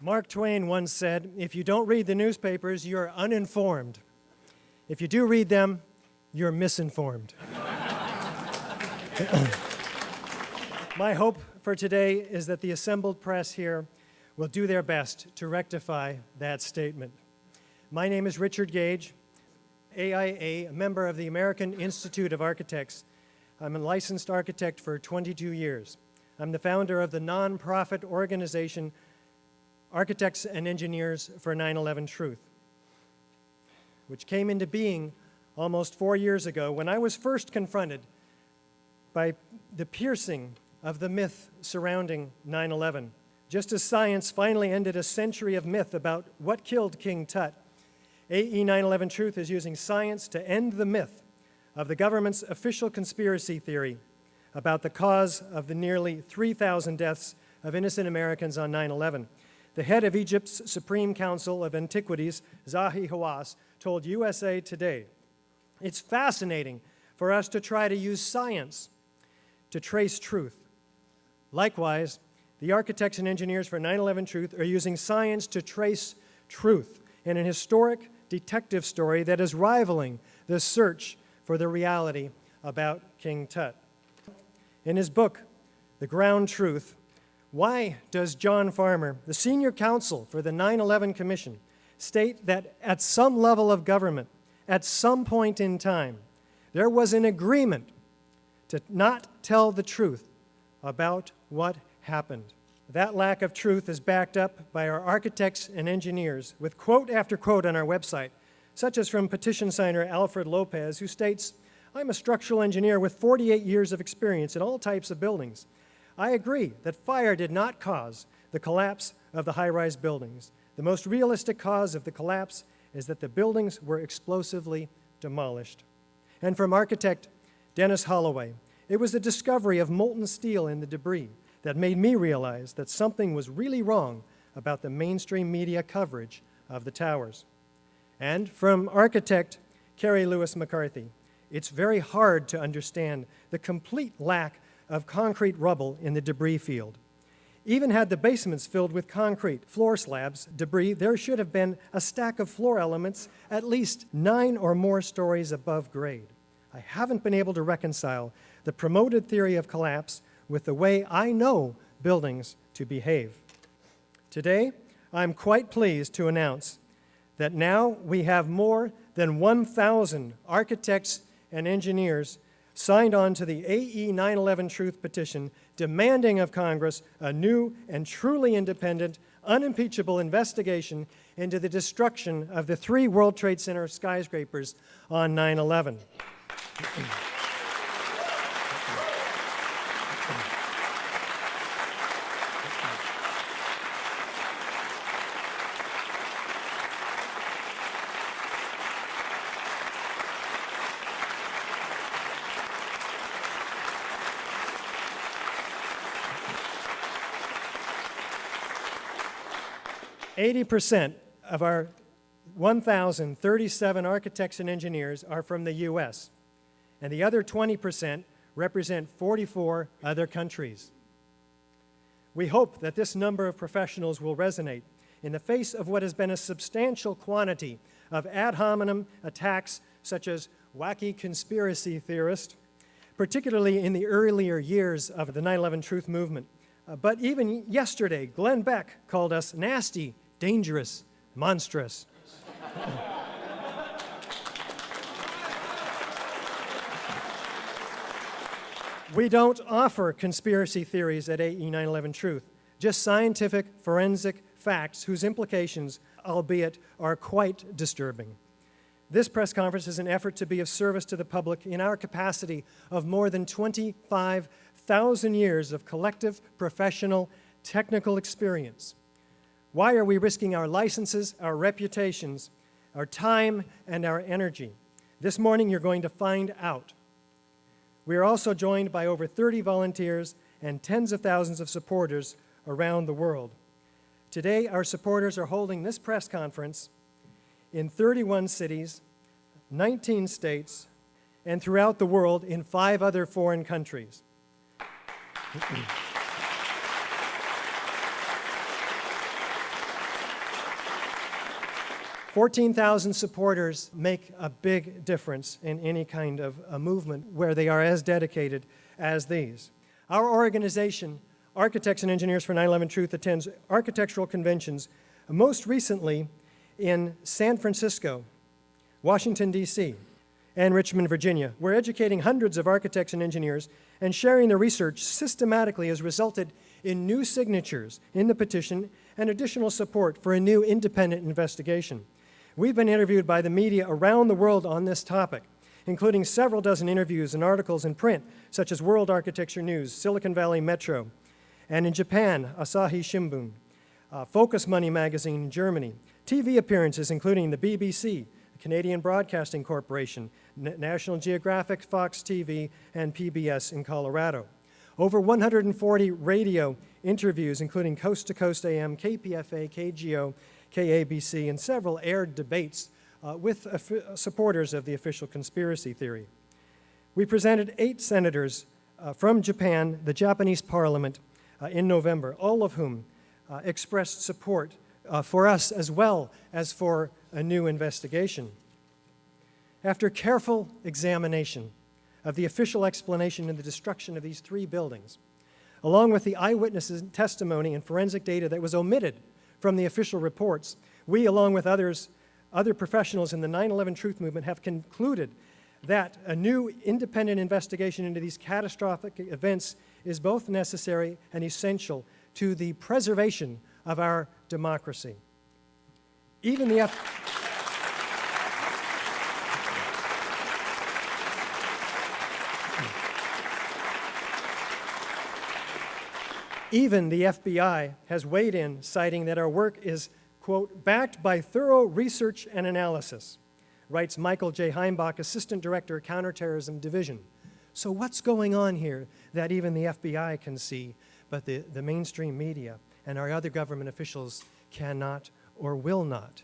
Mark Twain once said, if you don't read the newspapers, you're uninformed. If you do read them, you're misinformed. My hope for today is that the assembled press here will do their best to rectify that statement. My name is Richard Gage, AIA, a member of the American Institute of Architects. I'm a licensed architect for 22 years. I'm the founder of the nonprofit organization Architects and Engineers for 9/11 Truth, which came into being almost 4 years ago when I was first confronted by the piercing of the myth surrounding 9/11. Just as science finally ended a century of myth about what killed King Tut, AE 9/11 Truth is using science to end the myth of the government's official conspiracy theory about the cause of the nearly 3,000 deaths of innocent Americans on 9/11. The head of Egypt's Supreme Council of Antiquities, Zahi Hawass, told USA Today, "It's fascinating for us to try to use science to trace truth. Likewise, the architects and engineers for 9/11 Truth are using science to trace truth in an historic detective story that is rivaling the search for the reality about King Tut." In his book, The Ground Truth, why does John Farmer, the senior counsel for the 9/11 Commission, state that at some level of government, at some point in time, there was an agreement to not tell the truth about what happened? That lack of truth is backed up by our architects and engineers with quote after quote on our website, such as from petition signer Alfred Lopez, who states, "I'm a structural engineer with 48 years of experience in all types of buildings. I agree that fire did not cause the collapse of the high-rise buildings. The most realistic cause of the collapse is that the buildings were explosively demolished." And from architect Dennis Holloway, "It was the discovery of molten steel in the debris that made me realize that something was really wrong about the mainstream media coverage of the towers." And from architect Carrie Lewis McCarthy, "It's very hard to understand the complete lack of concrete rubble in the debris field. Even had the basements filled with concrete floor slabs debris, there should have been a stack of floor elements at least 9 or more stories above grade. I haven't been able to reconcile the promoted theory of collapse with the way I know buildings to behave." Today, I'm quite pleased to announce that now we have more than 1,000 architects and engineers signed on to the AE 9/11 Truth petition, demanding of Congress a new and truly independent, unimpeachable investigation into the destruction of the 3 World Trade Center skyscrapers on 9/11. "80% of our 1,037 architects and engineers are from the US, and the other 20% represent 44 other countries. We hope that this number of professionals will resonate in the face of what has been a substantial quantity of ad hominem attacks such as wacky conspiracy theorist, particularly in the earlier years of the 9/11 Truth movement. But even yesterday, Glenn Beck called us nasty, dangerous, monstrous. We don't offer conspiracy theories at AE 9/11 Truth, just scientific, forensic facts whose implications, albeit, are quite disturbing. This press conference is an effort to be of service to the public in our capacity of more than 25,000 years of collective, professional, technical experience. Why are we risking our licenses, our reputations, our time, and our energy? This morning, you're going to find out. We are also joined by over 30 volunteers and tens of thousands of supporters around the world. Today, our supporters are holding this press conference in 31 cities, 19 states, and throughout the world in 5 other foreign countries. 14,000 supporters make a big difference in any kind of a movement where they are as dedicated as these. Our organization, Architects and Engineers for 9/11 Truth, attends architectural conventions, most recently in San Francisco, Washington, D.C., and Richmond, Virginia. We're educating hundreds of architects and engineers, and sharing their research systematically has resulted in new signatures in the petition and additional support for a new independent investigation. We've been interviewed by the media around the world on this topic, including several dozen interviews and articles in print, such as World Architecture News, Silicon Valley Metro, and in Japan, Asahi Shimbun, Focus Money magazine in Germany, TV appearances including the BBC, the Canadian Broadcasting Corporation, National Geographic, Fox TV, and PBS in Colorado. Over 140 radio interviews, including Coast to Coast AM, KPFA, KGO, KABC, and several aired debates with supporters of the official conspiracy theory. We presented 8 senators from Japan, the Japanese Parliament, in November, all of whom expressed support for us as well as for a new investigation. After careful examination of the official explanation of the destruction of these 3 buildings, along with the eyewitnesses' testimony and forensic data that was omitted from the official reports, we, along with other professionals in the 9/11 Truth movement, have concluded that a new independent investigation into these catastrophic events is both necessary and essential to the preservation of our democracy. Even the FBI has weighed in, citing that our work is, quote, backed by thorough research and analysis, writes Michael J. Heimbach, Assistant Director, Counterterrorism Division. So what's going on here that even the FBI can see, but the mainstream media and our other government officials cannot or will not?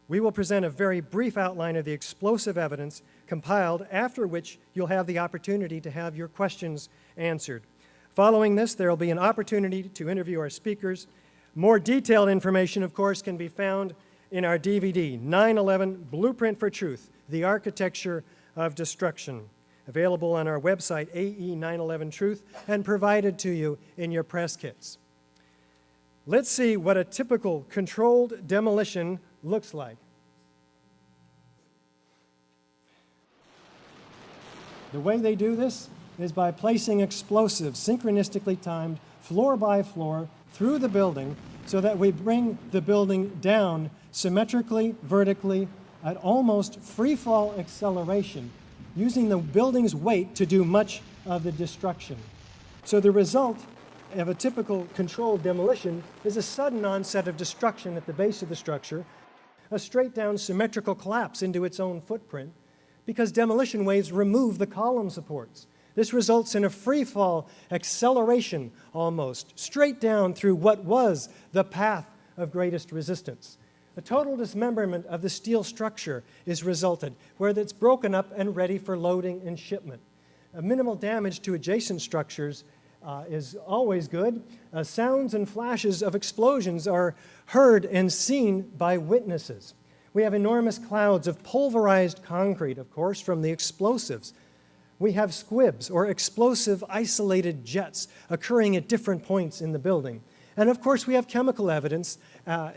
We will present a very brief outline of the explosive evidence compiled, after which you'll have the opportunity to have your questions answered. Following this, there will be an opportunity to interview our speakers. More detailed information, of course, can be found in our DVD, 9/11 Blueprint for Truth, The Architecture of Destruction, available on our website, AE911Truth, and provided to you in your press kits. Let's see what a typical controlled demolition looks like. The way they do this is by placing explosives synchronistically timed floor by floor through the building so that we bring the building down symmetrically, vertically, at almost free fall acceleration, using the building's weight to do much of the destruction. So the result of a typical controlled demolition is a sudden onset of destruction at the base of the structure, a straight down symmetrical collapse into its own footprint, because demolition waves remove the column supports. This results in a free fall acceleration almost, straight down through what was the path of greatest resistance. A total dismemberment of the steel structure is resulted, where it's broken up and ready for loading and shipment. A minimal damage to adjacent structures is always good. Sounds and flashes of explosions are heard and seen by witnesses. We have enormous clouds of pulverized concrete, of course, from the explosives. We have squibs, or explosive isolated jets, occurring at different points in the building. And of course, we have chemical evidence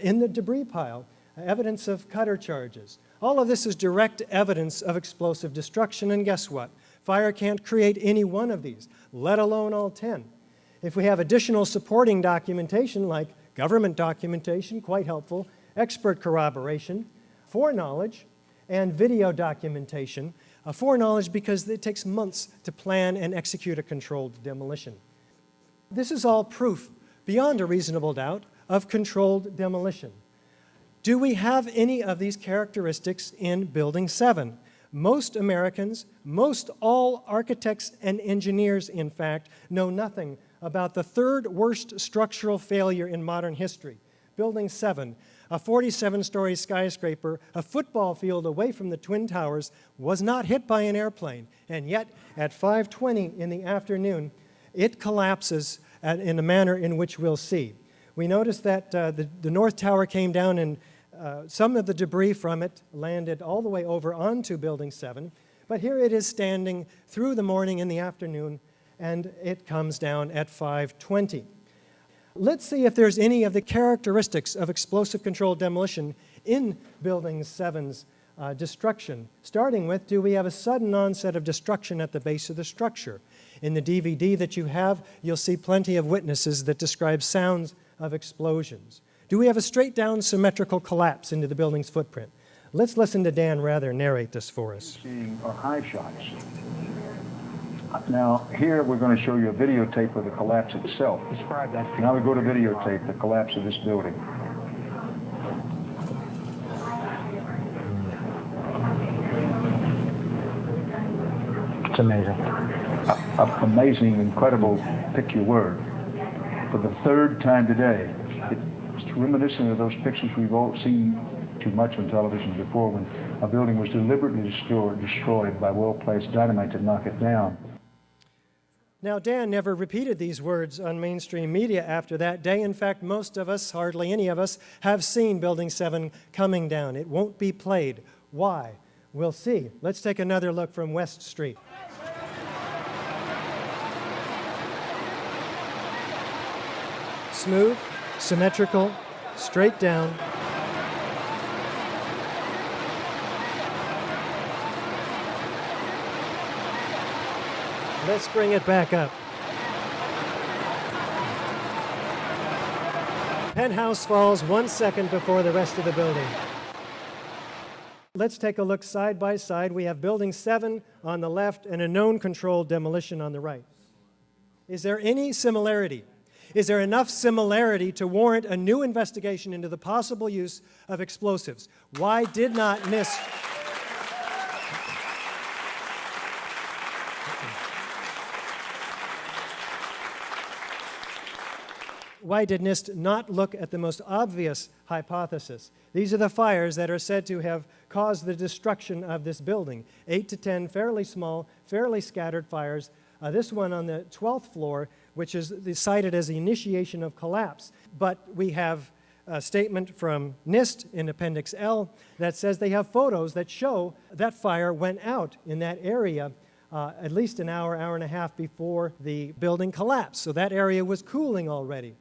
in the debris pile, evidence of cutter charges. All of this is direct evidence of explosive destruction, and guess what? Fire can't create any one of these, let alone all 10. If we have additional supporting documentation, like government documentation, quite helpful, expert corroboration, foreknowledge, and video documentation, foreknowledge because it takes months to plan and execute a controlled demolition. This is all proof, beyond a reasonable doubt, of controlled demolition. Do we have any of these characteristics in Building 7? Most Americans, most all architects and engineers, in fact, know nothing about the third worst structural failure in modern history. Building 7, a 47-story skyscraper, a football field away from the Twin Towers, was not hit by an airplane, and yet at 5:20 in the afternoon, it collapses in a manner in which we'll see. We noticed that the North Tower came down in Some of the debris from it landed all the way over onto Building 7, but here it is standing through the morning and the afternoon, and it comes down at 5:20. Let's see if there's any of the characteristics of explosive controlled demolition in Building 7's destruction. Starting with, do we have a sudden onset of destruction at the base of the structure? In the DVD that you have, you'll see plenty of witnesses that describe sounds of explosions. Do we have a straight-down symmetrical collapse into the building's footprint? Let's listen to Dan Rather narrate this for us. Seeing are high shots. Now, here we're going to show you a videotape of the collapse itself. Describe that. Now we go to videotape, the collapse of this building. It's amazing. Amazing, incredible, pick your word. For the third time today, it's reminiscent of those pictures we've all seen too much on television before, when a building was deliberately destroyed by well-placed dynamite to knock it down. Now, Dan never repeated these words on mainstream media after that day. In fact, most of us, hardly any of us, have seen Building 7 coming down. It won't be played. Why? We'll see. Let's take another look from West Street. Smooth, symmetrical, straight down. Let's bring it back up. Penthouse falls 1 second before the rest of the building. Let's take a look side by side. We have Building 7 on the left and a known controlled demolition on the right. Is there any similarity? Is there enough similarity to warrant a new investigation into the possible use of explosives? Why did not NIST not look at the most obvious hypothesis? These are the fires that are said to have caused the destruction of this building. 8 to 10 fairly small, fairly scattered fires. This one on the 12th floor, which is cited as the initiation of collapse. But we have a statement from NIST in Appendix L that says they have photos that show that fire went out in that area at least an hour, hour and a half before the building collapsed. So that area was cooling already.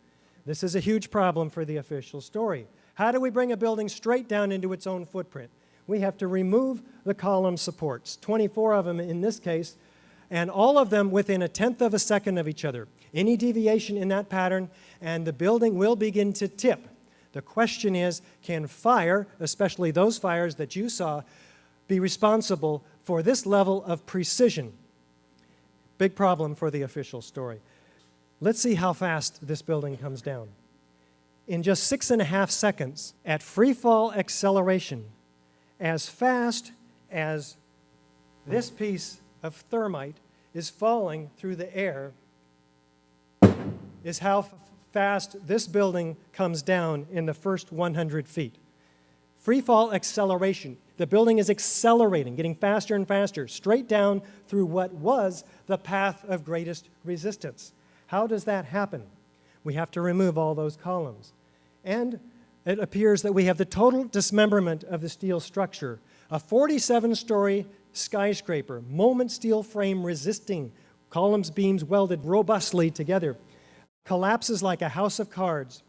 This is a huge problem for the official story. How do we bring a building straight down into its own footprint? We have to remove the column supports, 24 of them in this case, and all of them within 1/10 of a second of each other. Any deviation in that pattern, and the building will begin to tip. The question is, can fire, especially those fires that you saw, be responsible for this level of precision? Big problem for the official story. Let's see how fast this building comes down. In just 6.5 seconds, at free fall acceleration, as fast as this piece of thermite is falling through the air, is how fast this building comes down in the first 100 feet. Free fall acceleration. The building is accelerating, getting faster and faster, straight down through what was the path of greatest resistance. How does that happen? We have to remove all those columns. And it appears that we have the total dismemberment of the steel structure. A 47-story skyscraper, moment steel frame resisting, columns, beams welded robustly together, collapses like a house of cards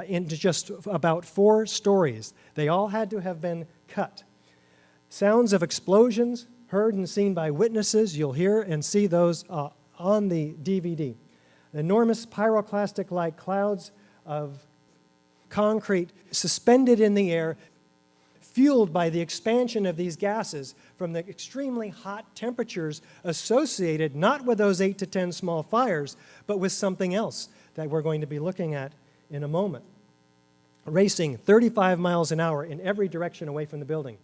into just about 4 stories. They all had to have been cut. Sounds of explosions heard and seen by witnesses. You'll hear and see those on the DVD. Enormous pyroclastic-like clouds of concrete suspended in the air, fueled by the expansion of these gases from the extremely hot temperatures associated not with those 8 to 10 small fires, but with something else that we're going to be looking at in a moment. Racing 35 miles an hour in every direction away from the building.